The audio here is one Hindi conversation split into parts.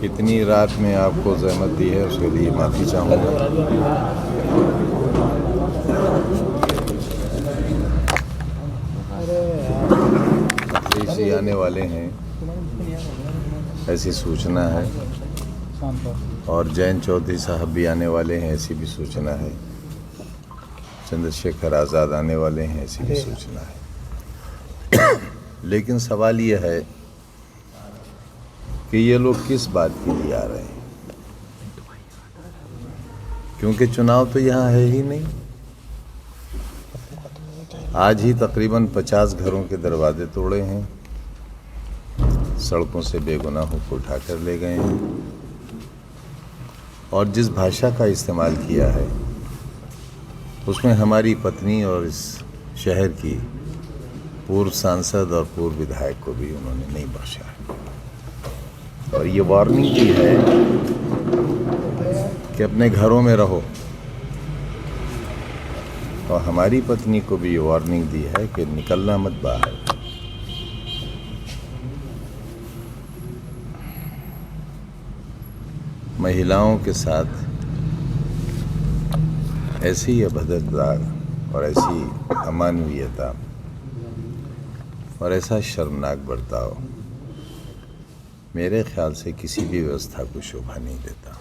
इतनी रात में आपको जहमत दी है उसके लिए माफ़ी चाहूँगा। अखिलेश आने वाले हैं ऐसी सूचना है, और जयंत चौधरी साहब भी आने वाले हैं ऐसी भी सूचना है, चंद्रशेखर आज़ाद आने वाले हैं ऐसी भी सूचना है। लेकिन सवाल ये है कि ये लोग किस बात के लिए आ रहे हैं, क्योंकि चुनाव तो यहाँ है ही नहीं। आज ही तकरीबन 50 घरों के दरवाजे तोड़े हैं, सड़कों से बेगुनाहों को उठाकर ले गए हैं, और जिस भाषा का इस्तेमाल किया है उसमें हमारी पत्नी और इस शहर की पूर्व सांसद और पूर्व विधायक को भी उन्होंने नहीं बख्शा है। और ये वार्निंग दी है कि अपने घरों में रहो, और हमारी पत्नी को भी ये वार्निंग दी है कि निकलना मत बाहर। महिलाओं के साथ ऐसी अभद्रता और ऐसी अमानवीयता और ऐसा शर्मनाक बर्ताव मेरे ख्याल से किसी भी व्यवस्था को शोभा नहीं देता।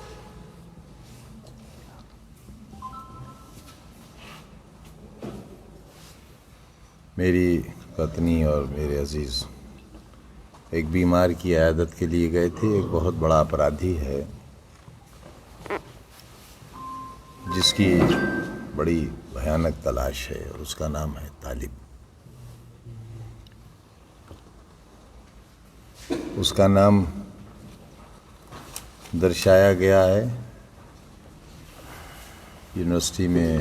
मेरी पत्नी और मेरे अजीज़ एक बीमार की इयादत के लिए गए थे। एक बहुत बड़ा अपराधी है जिसकी बड़ी भयानक तलाश है, और उसका नाम है तालिब। उसका नाम दर्शाया गया है यूनिवर्सिटी में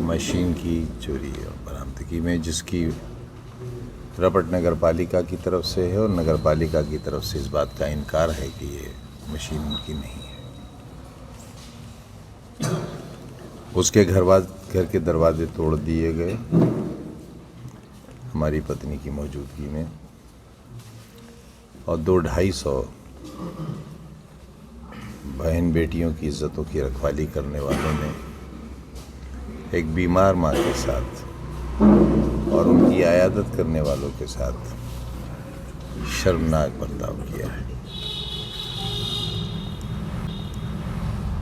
मशीन की चोरी और बरामदगी में, जिसकी रपट नगर पालिका की तरफ से है, और नगर पालिका की तरफ से इस बात का इनकार है कि ये मशीन उनकी नहीं है। उसके घर के दरवाजे तोड़ दिए गए हमारी पत्नी की मौजूदगी में, और 200-250 बहन बेटियों की इज्जतों की रखवाली करने वालों ने एक बीमार माँ के साथ और उनकी आयादत करने वालों के साथ शर्मनाक बर्ताव किया है।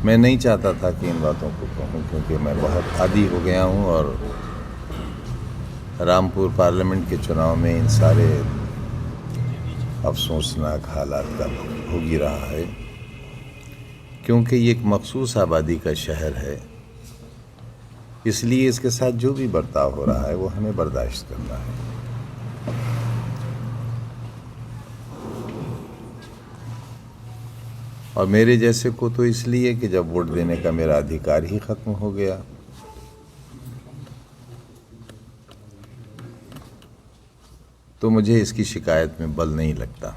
मैं नहीं चाहता था कि इन बातों को कहूँ, क्योंकि मैं बहुत आदी हो गया हूँ, और रामपुर पार्लियामेंट के चुनाव में इन सारे अफसोसनाक हालात का भोग ही रहा है, क्योंकि ये एक मखसूस आबादी का शहर है। इसलिए इसके साथ जो भी बर्ताव हो रहा है वो हमें बर्दाश्त करना है। और मेरे जैसे को तो इसलिए कि जब वोट देने का मेरा अधिकार ही ख़त्म हो गया, तो मुझे इसकी शिकायत में बल नहीं लगता।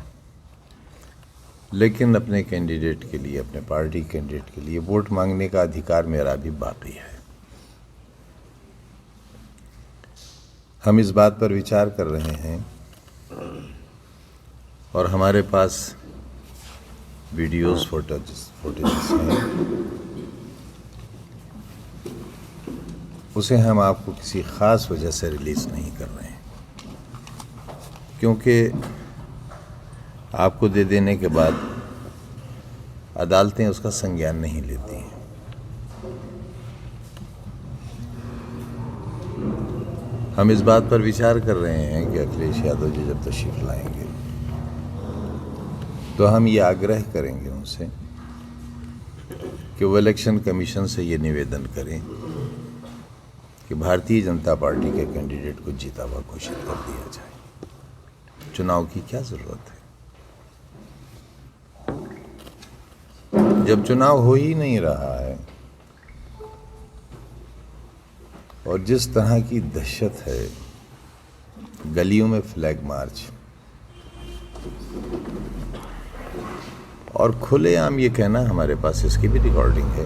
लेकिन अपने कैंडिडेट के लिए, अपने पार्टी कैंडिडेट के लिए वोट मांगने का अधिकार मेरा भी बाकी है। हम इस बात पर विचार कर रहे हैं, और हमारे पास वीडियोस फुटेजेस हैं। उसे हम आपको किसी ख़ास वजह से रिलीज़ नहीं कर रहे हैं, क्योंकि आपको दे देने के बाद अदालतें उसका संज्ञान नहीं लेती हैं। हम इस बात पर विचार कर रहे हैं कि अखिलेश यादव जी जब तशरीफ़ लाएंगे तो हम ये आग्रह करेंगे उनसे कि वो इलेक्शन कमीशन से ये निवेदन करें कि भारतीय जनता पार्टी के कैंडिडेट को जीता हुआ घोषित कर दिया जाए। चुनाव की क्या ज़रूरत है जब चुनाव हो ही नहीं रहा है, और जिस तरह की दहशत है, गलियों में फ्लैग मार्च, और खुलेआम ये कहना, हमारे पास इसकी भी रिकॉर्डिंग है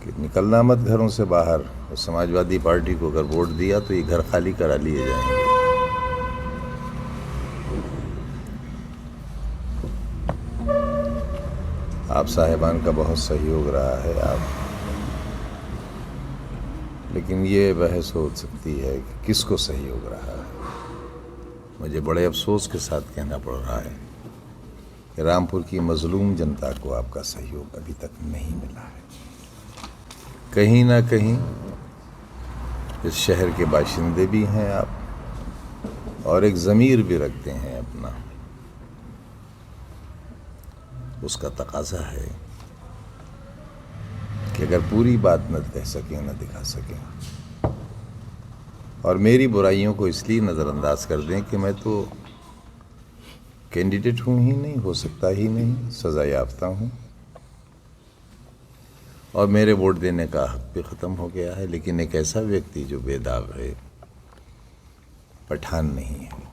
कि निकलना मत घरों से बाहर, और समाजवादी पार्टी को अगर वोट दिया तो ये घर खाली करा लिए जाएंगे। आप साहिबान का बहुत सहयोग रहा है। आप लेकिन ये बहस हो सकती है कि किसको सहयोग रहा है। मुझे बड़े अफसोस के साथ कहना पड़ रहा है कि रामपुर की मजलूम जनता को आपका सहयोग अभी तक नहीं मिला है। कहीं ना कहीं इस शहर के बाशिंदे भी हैं आप, और एक ज़मीर भी रखते हैं अपना। उसका तकाजा है कि अगर पूरी बात न कह सकें, न दिखा सकें, और मेरी बुराइयों को इसलिए नज़रअंदाज कर दें कि मैं तो कैंडिडेट हूँ ही नहीं, हो सकता ही नहीं, सज़ा याफ्ता हूँ, और मेरे वोट देने का हक भी ख़त्म हो गया है। लेकिन एक ऐसा व्यक्ति जो बेदाग है, पठान नहीं है,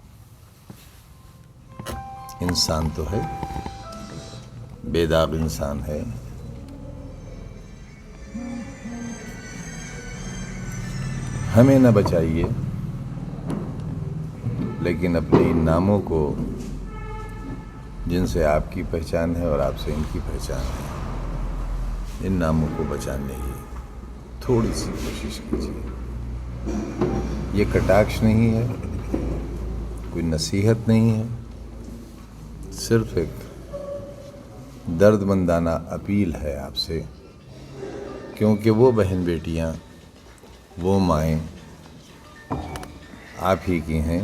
इंसान तो है, बेदाग इंसान है। हमें न बचाइए, लेकिन अपने इन नामों को, जिनसे आपकी पहचान है और आपसे इनकी पहचान है, इन नामों को बचाने की थोड़ी सी कोशिश कीजिए। ये कटाक्ष नहीं है, कोई नसीहत नहीं है, सिर्फ एक दर्दमंदाना अपील है आपसे, क्योंकि वो बहन बेटियां, वो माएँ आप ही की हैं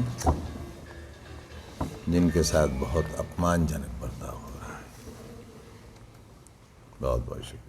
जिनके साथ बहुत अपमानजनक बर्ताव हो रहा है। बहुत बहुत शुक्रिया।